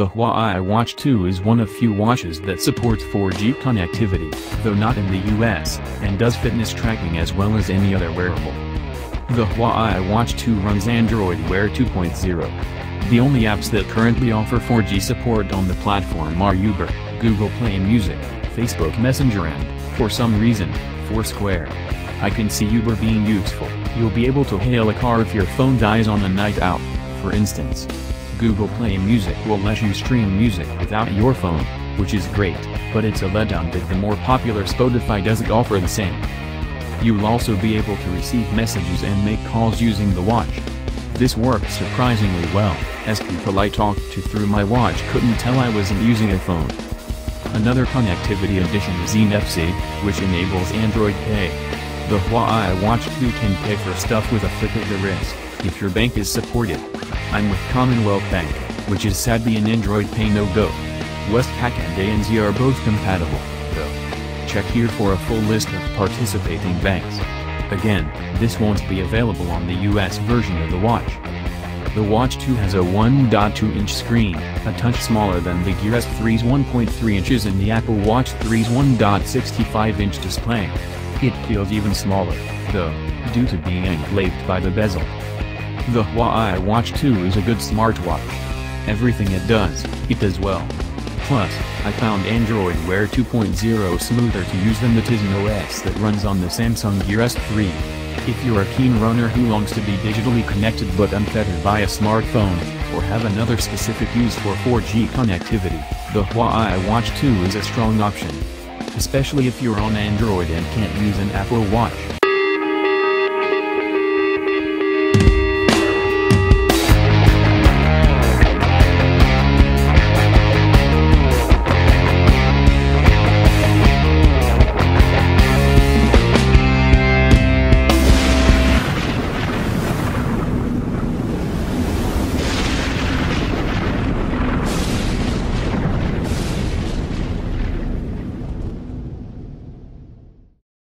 The Huawei Watch 2 is one of few watches that supports 4G connectivity, though not in the US, and does fitness tracking as well as any other wearable. The Huawei Watch 2 runs Android Wear 2.0. The only apps that currently offer 4G support on the platform are Uber, Google Play Music, Facebook Messenger and, for some reason, Foursquare. I can see Uber being useful. You'll be able to hail a car if your phone dies on a night out, for instance. Google Play Music will let you stream music without your phone, which is great, but it's a letdown that the more popular Spotify doesn't offer the same. You'll also be able to receive messages and make calls using the watch. This works surprisingly well, as people I talked to through my watch couldn't tell I wasn't using a phone. Another connectivity addition is NFC, which enables Android Pay. The Huawei Watch 2 can pay for stuff with a flick of the wrist, if your bank is supported. I'm with Commonwealth Bank, which is sadly an Android Pay no-go. Westpac and ANZ are both compatible, though. Check here for a full list of participating banks. Again, this won't be available on the US version of the watch. The Watch 2 has a 1.2-inch screen, a touch smaller than the Gear S3's 1.3 inches and the Apple Watch 3's 1.65-inch display. It feels even smaller, though, due to being enclaved by the bezel. The Huawei Watch 2 is a good smartwatch. Everything it does well. Plus, I found Android Wear 2.0 smoother to use than the Tizen OS that runs on the Samsung Gear S3. If you're a keen runner who longs to be digitally connected but unfettered by a smartphone, or have another specific use for 4G connectivity, the Huawei Watch 2 is a strong option. Especially if you're on Android and can't use an Apple Watch.